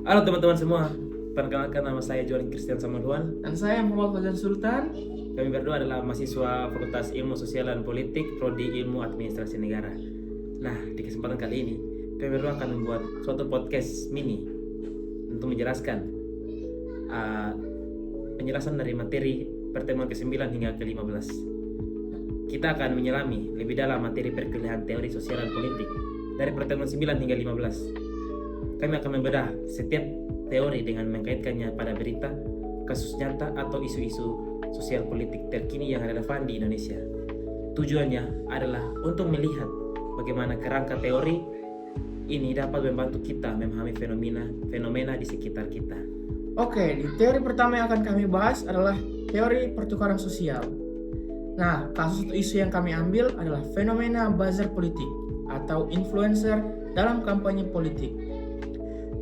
Halo teman-teman semua, perkenalkan nama saya Johan Christian Samaluan. Dan saya Muhammad Fauzan Sultan. Kami berdua adalah mahasiswa Fakultas Ilmu Sosial dan Politik, Prodi Ilmu Administrasi Negara. Nah, di kesempatan kali ini, kami berdua akan membuat suatu podcast mini untuk menjelaskan penjelasan dari materi pertemuan ke-9 hingga ke-15. Kita akan menyelami lebih dalam materi perkuliahan teori sosial dan politik dari pertemuan 9 hingga 15. Kami akan membedah setiap teori dengan mengkaitkannya pada berita, kasus nyata atau isu-isu sosial politik terkini yang relevan di Indonesia. Tujuannya adalah untuk melihat bagaimana kerangka teori ini dapat membantu kita memahami fenomena di sekitar kita. Oke, di teori pertama yang akan kami bahas adalah teori pertukaran sosial. Nah, kasus atau isu yang kami ambil adalah fenomena buzzer politik atau influencer dalam kampanye politik.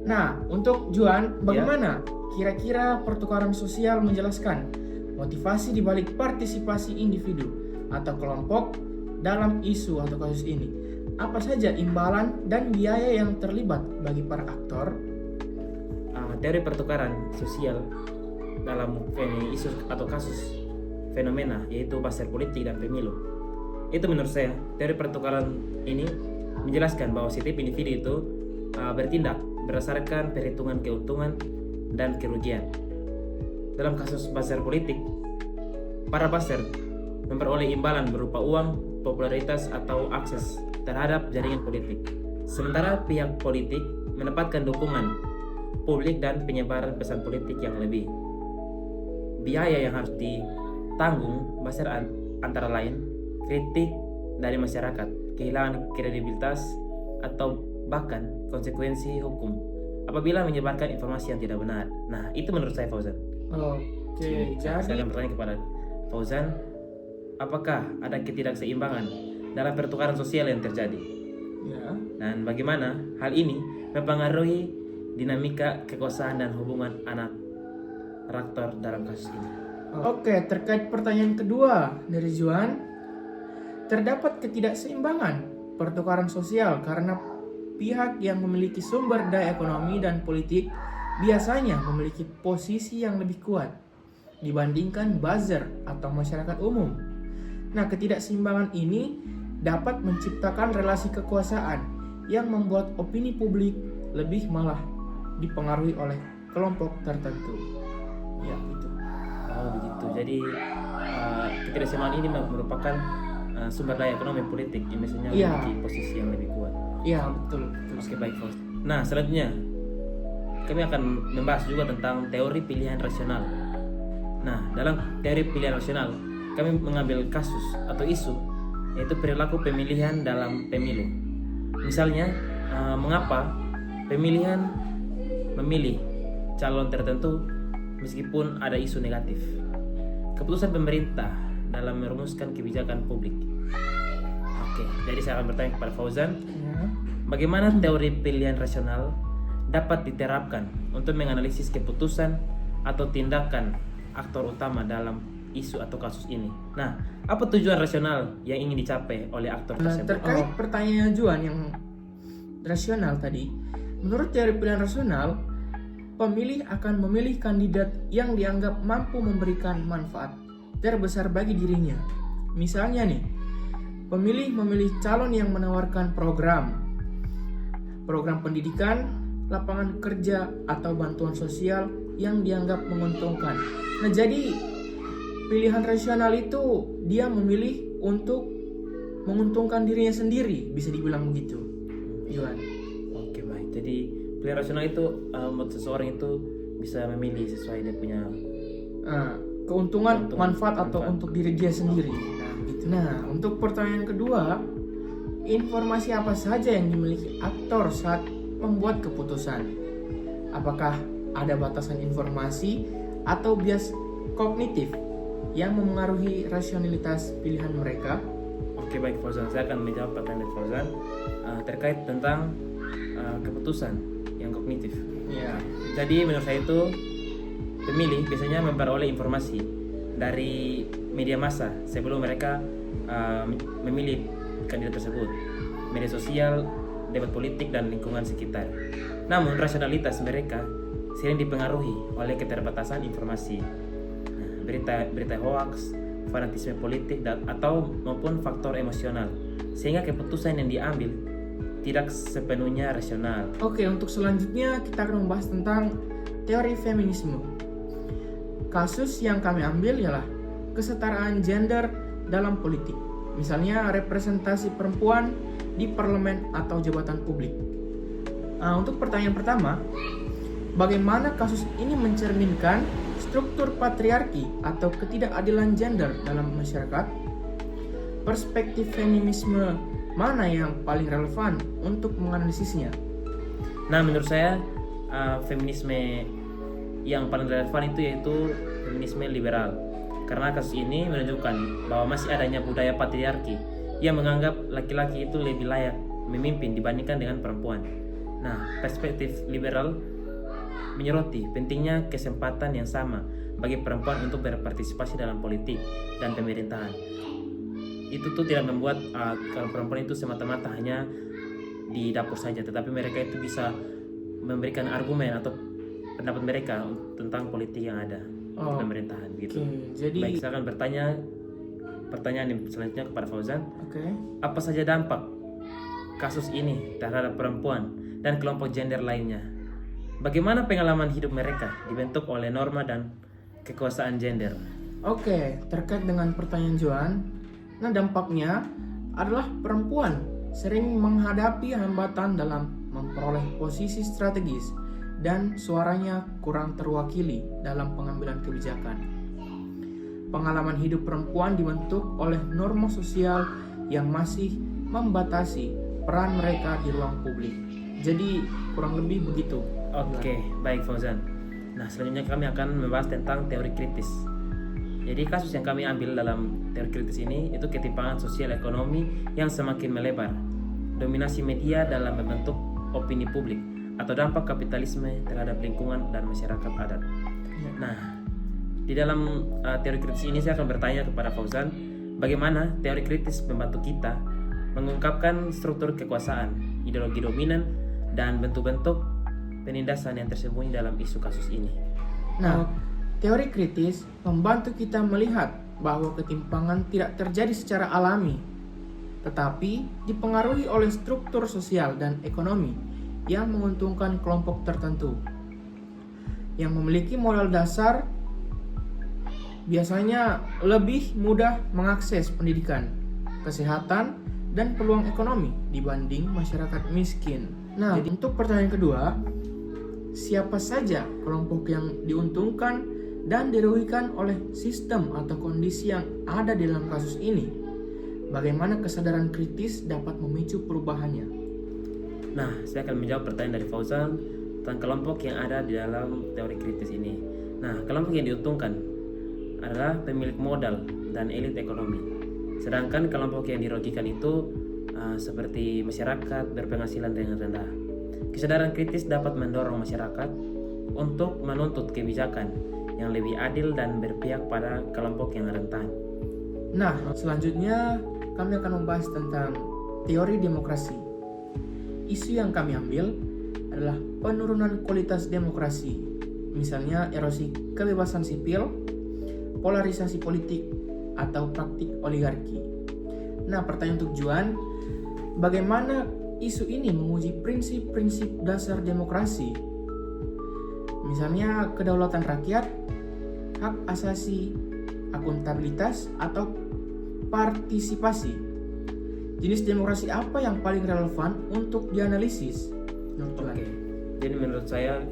Nah, untuk Juan, bagaimana kira-kira pertukaran sosial menjelaskan motivasi di balik partisipasi individu atau kelompok dalam isu atau kasus ini? Apa saja imbalan dan biaya yang terlibat bagi para aktor? Teori pertukaran sosial dalam isu atau kasus fenomena yaitu buzzer politik dan pemilu. Itu menurut saya, teori pertukaran ini menjelaskan bahwa setiap individu itu bertindak berdasarkan perhitungan keuntungan dan kerugian. Dalam kasus buzzer politik, para buzzer memperoleh imbalan berupa uang, popularitas atau akses terhadap jaringan politik. Sementara pihak politik mendapatkan dukungan publik dan penyebaran pesan politik yang lebih. Biaya yang harus ditanggung buzzer antara lain kritik dari masyarakat, kehilangan kredibilitas, atau bahkan konsekuensi hukum apabila menyebarkan informasi yang tidak benar. Nah, itu menurut saya, Fauzan. Oke, Saya jadi akan bertanya kepada Fauzan, apakah ada ketidakseimbangan dalam pertukaran sosial yang terjadi? ya. Dan bagaimana hal ini mempengaruhi dinamika kekuasaan dan hubungan anak aktor dalam kasus ini? Oke, terkait pertanyaan kedua dari Juan, terdapat ketidakseimbangan pertukaran sosial karena pihak yang memiliki sumber daya ekonomi dan politik biasanya memiliki posisi yang lebih kuat dibandingkan buzzer atau masyarakat umum. Nah, ketidakseimbangan ini dapat menciptakan relasi kekuasaan yang membuat opini publik lebih malah dipengaruhi oleh kelompok tertentu. Ya, itu. Oh begitu. Jadi ketidakseimbangan ini merupakan sumber daya ekonomi politik yang biasanya memiliki posisi yang lebih kuat. Iya, betul. Oke, baik, Fauz. Nah, selanjutnya kami akan membahas juga tentang teori pilihan rasional. Nah, dalam teori pilihan rasional kami mengambil kasus atau isu yaitu perilaku pemilihan dalam pemilu. Misalnya, mengapa pemilihan memilih calon tertentu meskipun ada isu negatif. Keputusan pemerintah dalam merumuskan kebijakan publik. Oke, jadi saya akan bertanya kepada Fauzan, bagaimana teori pilihan rasional dapat diterapkan untuk menganalisis keputusan atau tindakan aktor utama dalam isu atau kasus ini? Nah, apa tujuan rasional yang ingin dicapai oleh aktor tersebut? Terkait pertanyaan Juan yang rasional tadi, menurut teori pilihan rasional, pemilih akan memilih kandidat yang dianggap mampu memberikan manfaat terbesar bagi dirinya. Misalnya nih, pemilih memilih calon yang menawarkan program pendidikan, lapangan kerja, atau bantuan sosial yang dianggap menguntungkan. Nah, jadi pilihan rasional itu dia memilih untuk menguntungkan dirinya sendiri, bisa dibilang begitu, Juan. Oke, baik. Jadi pilihan rasional itu membuat seseorang itu bisa memilih sesuai dia punya keuntungan, manfaat atau untuk diri dia sendiri. Nah, gitu. Nah, untuk pertanyaan kedua, informasi apa saja yang dimiliki aktor saat membuat keputusan? Apakah ada batasan informasi atau bias kognitif yang memengaruhi rasionalitas pilihan mereka? Oke, baik, Fauzan. Saya akan menjawab pertanyaan Fauzan terkait tentang keputusan yang kognitif. Ya. Jadi menurut saya itu pemilih biasanya memperoleh informasi dari media massa sebelum mereka memilih kandidat tersebut, media sosial, debat politik, dan lingkungan sekitar. Namun rasionalitas mereka sering dipengaruhi oleh keterbatasan informasi, berita hoax, fanatisme politik atau maupun faktor emosional, sehingga keputusan yang diambil tidak sepenuhnya rasional. Oke, untuk selanjutnya kita akan membahas tentang teori feminisme. Kasus yang kami ambil ialah kesetaraan gender dalam politik. Misalnya representasi perempuan di parlemen atau jabatan publik. Untuk pertanyaan pertama, bagaimana kasus ini mencerminkan struktur patriarki atau ketidakadilan gender dalam masyarakat? Perspektif feminisme mana yang paling relevan untuk menganalisisnya? Nah, menurut saya feminisme yang paling relevan itu yaitu feminisme liberal. Karena kasus ini menunjukkan bahwa masih adanya budaya patriarki yang menganggap laki-laki itu lebih layak memimpin dibandingkan dengan perempuan. Nah, perspektif liberal menyoroti pentingnya kesempatan yang sama bagi perempuan untuk berpartisipasi dalam politik dan pemerintahan. Itu tuh tidak membuat kalau perempuan itu semata-mata hanya di dapur saja, tetapi mereka itu bisa memberikan argumen atau pendapat mereka tentang politik yang ada di pemerintahan gitu. Jadi baik, saya akan pertanyaan yang selanjutnya kepada Fauzan. Apa saja dampak kasus ini terhadap perempuan dan kelompok gender lainnya? Bagaimana pengalaman hidup mereka dibentuk oleh norma dan kekuasaan gender? Terkait dengan pertanyaan Joan, dampaknya adalah perempuan sering menghadapi hambatan dalam memperoleh posisi strategis dan suaranya kurang terwakili dalam pengambilan kebijakan. Pengalaman hidup perempuan dibentuk oleh norma sosial yang masih membatasi peran mereka di ruang publik. Jadi kurang lebih begitu. Baik Fauzan. Nah, selanjutnya kami akan membahas tentang teori kritis. Jadi kasus yang kami ambil dalam teori kritis ini itu ketimpangan sosial ekonomi yang semakin melebar, dominasi media dalam membentuk opini publik, atau dampak kapitalisme terhadap lingkungan dan masyarakat adat. Nah, di dalam teori kritis ini saya akan bertanya kepada Fauzan, bagaimana teori kritis membantu kita mengungkapkan struktur kekuasaan, ideologi dominan, dan bentuk-bentuk penindasan yang tersembunyi dalam isu kasus ini. Teori kritis membantu kita melihat bahwa ketimpangan tidak terjadi secara alami, tetapi dipengaruhi oleh struktur sosial dan ekonomi yang menguntungkan kelompok tertentu. Yang memiliki modal dasar biasanya lebih mudah mengakses pendidikan, kesehatan, dan peluang ekonomi dibanding masyarakat miskin. Jadi untuk pertanyaan kedua, siapa saja kelompok yang diuntungkan dan dirugikan oleh sistem atau kondisi yang ada di dalam kasus ini? Bagaimana kesadaran kritis dapat memicu perubahannya? Nah, saya akan menjawab pertanyaan dari Fauzan tentang kelompok yang ada di dalam teori kritis ini. Nah, kelompok yang diuntungkan adalah pemilik modal dan elit ekonomi. Sedangkan kelompok yang dirugikan itu seperti masyarakat berpenghasilan dengan rendah. Kesadaran kritis dapat mendorong masyarakat untuk menuntut kebijakan yang lebih adil dan berpihak pada kelompok yang rentan. Selanjutnya kami akan membahas tentang teori demokrasi. Isu yang kami ambil adalah penurunan kualitas demokrasi, misalnya erosi kebebasan sipil, polarisasi politik, atau praktik oligarki. Pertanyaan untuk Juan, bagaimana isu ini menguji prinsip-prinsip dasar demokrasi? Misalnya kedaulatan rakyat, hak asasi, akuntabilitas, atau partisipasi. Jenis demokrasi apa yang paling relevan untuk dianalisis? Jadi menurut saya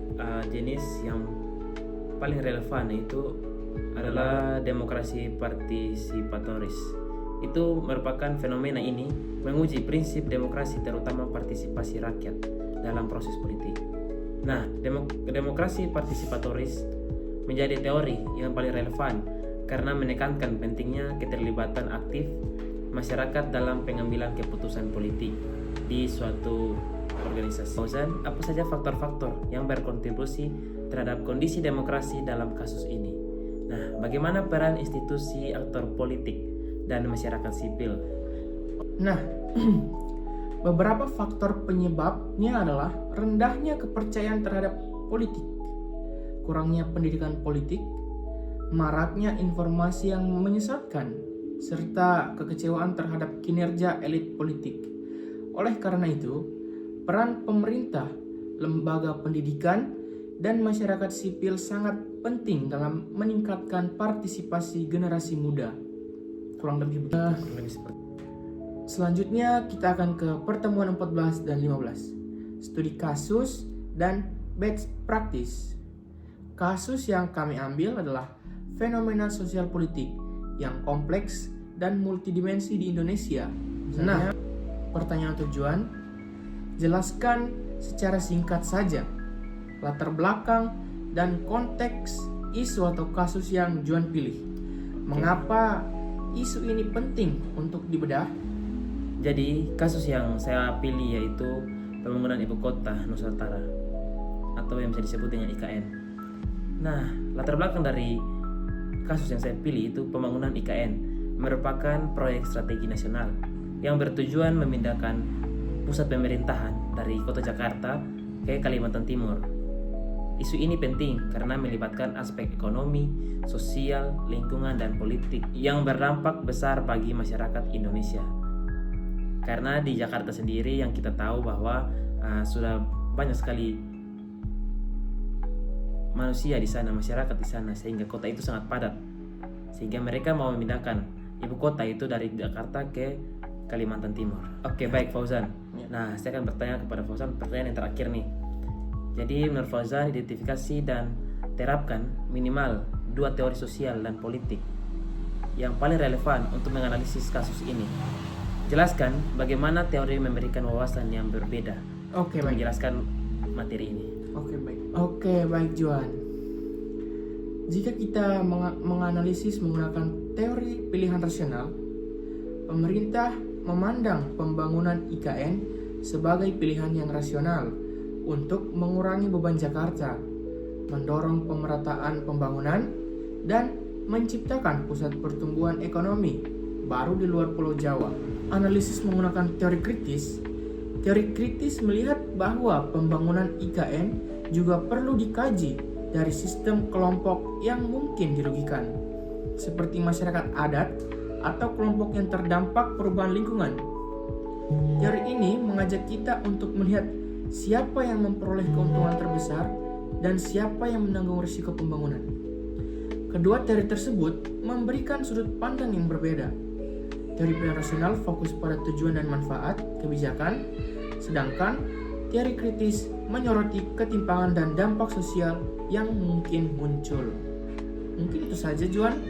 jenis yang paling relevan itu adalah demokrasi partisipatoris. Itu merupakan fenomena ini menguji prinsip demokrasi, terutama partisipasi rakyat dalam proses politik. Nah, demokrasi partisipatoris menjadi teori yang paling relevan karena menekankan pentingnya keterlibatan aktif masyarakat dalam pengambilan keputusan politik di suatu organisasi. Fauzan, apa saja faktor-faktor yang berkontribusi terhadap kondisi demokrasi dalam kasus ini? Nah, bagaimana peran institusi, aktor politik, dan masyarakat sipil? Beberapa faktor penyebabnya adalah rendahnya kepercayaan terhadap politik, kurangnya pendidikan politik, maraknya informasi yang menyesatkan, serta kekecewaan terhadap kinerja elit politik. Oleh karena itu, peran pemerintah, lembaga pendidikan, dan masyarakat sipil sangat penting dalam meningkatkan partisipasi generasi muda. Kurang lebih begitu. Selanjutnya kita akan ke pertemuan 14 dan 15. Studi kasus dan best practice. Kasus yang kami ambil adalah fenomena sosial politik yang kompleks dan multidimensi di Indonesia. Nah, pertanyaan tujuan, jelaskan secara singkat saja latar belakang dan konteks isu atau kasus yang Juan pilih. Mengapa isu ini penting untuk dibedah? Jadi kasus yang saya pilih yaitu pembangunan ibu kota Nusantara atau yang bisa disebut dengan IKN. Nah, latar belakang dari kasus yang saya pilih itu pembangunan IKN merupakan proyek strategi nasional yang bertujuan memindahkan pusat pemerintahan dari kota Jakarta ke Kalimantan Timur. Isu ini penting karena melibatkan aspek ekonomi, sosial, lingkungan, dan politik yang berdampak besar bagi masyarakat Indonesia. Karena di Jakarta sendiri yang kita tahu bahwa sudah banyak sekali manusia di sana, masyarakat di sana, sehingga kota itu sangat padat. Sehingga mereka mau memindahkan ibu kota itu dari Jakarta ke Kalimantan Timur. Oke, baik Fauzan. Nah, saya akan bertanya kepada Fauzan pertanyaan yang terakhir nih. Jadi menurut Fauzan, identifikasi dan terapkan minimal 2 teori sosial dan politik yang paling relevan untuk menganalisis kasus ini. Jelaskan bagaimana teori memberikan wawasan yang berbeda Oke, untuk baik. menjelaskan materi ini. Oke, baik Juan. Jika kita menganalisis menggunakan teori pilihan rasional, pemerintah memandang pembangunan IKN sebagai pilihan yang rasional untuk mengurangi beban Jakarta, mendorong pemerataan pembangunan, dan menciptakan pusat pertumbuhan ekonomi baru di luar Pulau Jawa. Analisis menggunakan teori kritis melihat bahwa pembangunan IKN juga perlu dikaji dari sistem kelompok yang mungkin dirugikan, seperti masyarakat adat atau kelompok yang terdampak perubahan lingkungan. Teori ini mengajak kita untuk melihat siapa yang memperoleh keuntungan terbesar dan siapa yang menanggung risiko pembangunan. Kedua teori tersebut memberikan sudut pandang yang berbeda. Teori pilihan rasional fokus pada tujuan dan manfaat kebijakan, sedangkan teori kritis menyoroti ketimpangan dan dampak sosial yang mungkin muncul. Mungkin itu saja, Juan.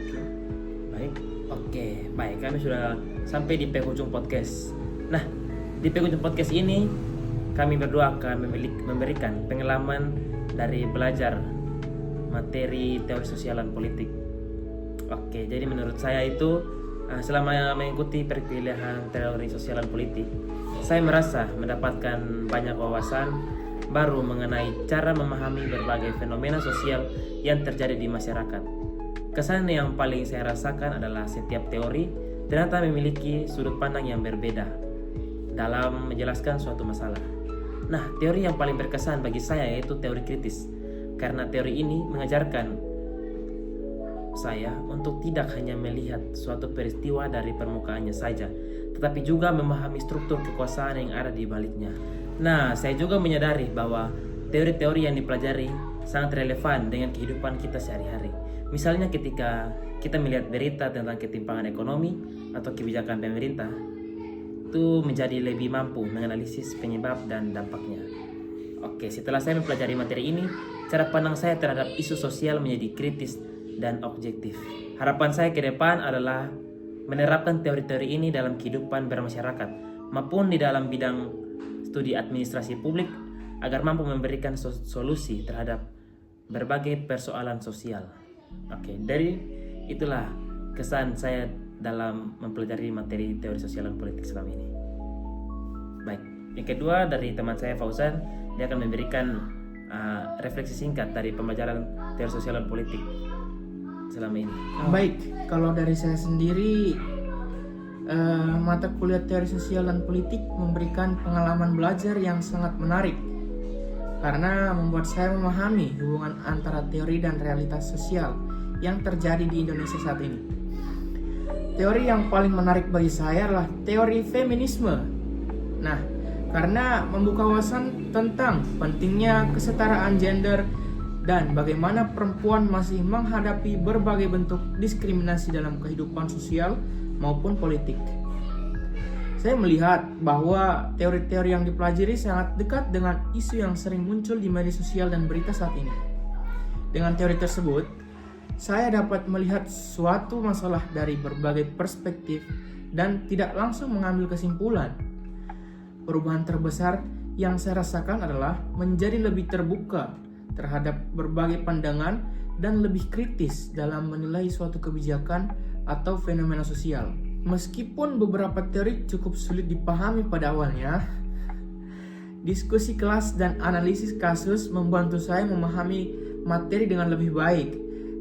Baik, oke, baik. Kami sudah sampai di penghujung podcast. Nah, di penghujung podcast ini kami berdua akan memberikan pengalaman dari belajar materi teori sosial dan politik. Oke, jadi menurut saya itu selama mengikuti perkuliahan teori sosial dan politik, saya merasa mendapatkan banyak wawasan baru mengenai cara memahami berbagai fenomena sosial yang terjadi di masyarakat. Kesan yang paling saya rasakan adalah setiap teori ternyata memiliki sudut pandang yang berbeda dalam menjelaskan suatu masalah. Nah, teori yang paling berkesan bagi saya yaitu teori kritis, karena teori ini mengajarkan saya untuk tidak hanya melihat suatu peristiwa dari permukaannya saja, tetapi juga memahami struktur kekuasaan yang ada di baliknya. Nah, saya juga menyadari bahwa teori-teori yang dipelajari sangat relevan dengan kehidupan kita sehari-hari. Misalnya ketika kita melihat berita tentang ketimpangan ekonomi atau kebijakan pemerintah, itu menjadi lebih mampu menganalisis penyebab dan dampaknya. Oke, setelah saya mempelajari materi ini, cara pandang saya terhadap isu sosial menjadi kritis dan objektif. Harapan saya ke depan adalah menerapkan teori-teori ini dalam kehidupan bermasyarakat maupun di dalam bidang studi administrasi publik agar mampu memberikan solusi terhadap berbagai persoalan sosial. Oke, dari itulah kesan saya dalam mempelajari materi teori sosial dan politik selama ini. Baik, yang kedua dari teman saya Fauzan, dia akan memberikan refleksi singkat dari pembelajaran teori sosial dan politik selama ini. Baik, kalau dari saya sendiri mata kuliah teori sosial dan politik memberikan pengalaman belajar yang sangat menarik karena membuat saya memahami hubungan antara teori dan realitas sosial yang terjadi di Indonesia saat ini. Teori yang paling menarik bagi saya adalah teori feminisme. Nah, karena membuka wawasan tentang pentingnya kesetaraan gender dan bagaimana perempuan masih menghadapi berbagai bentuk diskriminasi dalam kehidupan sosial maupun politik. Saya melihat bahwa teori-teori yang dipelajari sangat dekat dengan isu yang sering muncul di media sosial dan berita saat ini. Dengan teori tersebut, saya dapat melihat suatu masalah dari berbagai perspektif dan tidak langsung mengambil kesimpulan. Perubahan terbesar yang saya rasakan adalah menjadi lebih terbuka terhadap berbagai pandangan dan lebih kritis dalam menilai suatu kebijakan atau fenomena sosial. Meskipun beberapa teori cukup sulit dipahami pada awalnya, diskusi kelas dan analisis kasus membantu saya memahami materi dengan lebih baik.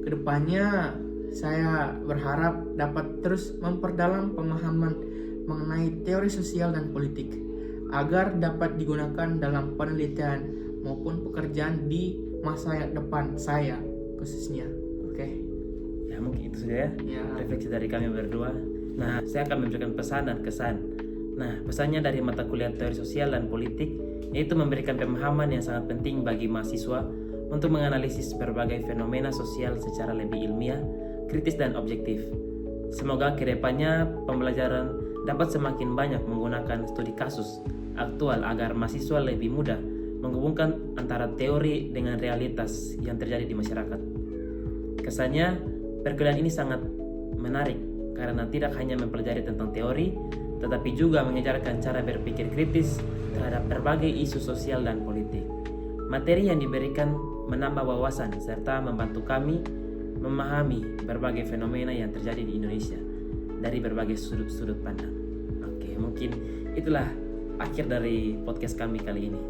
Kedepannya, saya berharap dapat terus memperdalam pemahaman mengenai teori sosial dan politik agar dapat digunakan dalam penelitian maupun pekerjaan di masa yang depan saya khususnya. Oke. Ya, mungkin itu saja ya refleksi dari kami berdua. Nah, saya akan memberikan pesan dan kesan. Nah, pesannya dari mata kuliah teori sosial dan politik yaitu memberikan pemahaman yang sangat penting bagi mahasiswa untuk menganalisis berbagai fenomena sosial secara lebih ilmiah, kritis dan objektif. Semoga kedepannya pembelajaran dapat semakin banyak menggunakan studi kasus aktual agar mahasiswa lebih mudah menghubungkan antara teori dengan realitas yang terjadi di masyarakat. Kesannya, perkuliahan ini sangat menarik karena tidak hanya mempelajari tentang teori, tetapi juga mengajarkan cara berpikir kritis terhadap berbagai isu sosial dan politik. Materi yang diberikan menambah wawasan serta membantu kami memahami berbagai fenomena yang terjadi di Indonesia dari berbagai sudut-sudut pandang. Oke, mungkin itulah akhir dari podcast kami kali ini.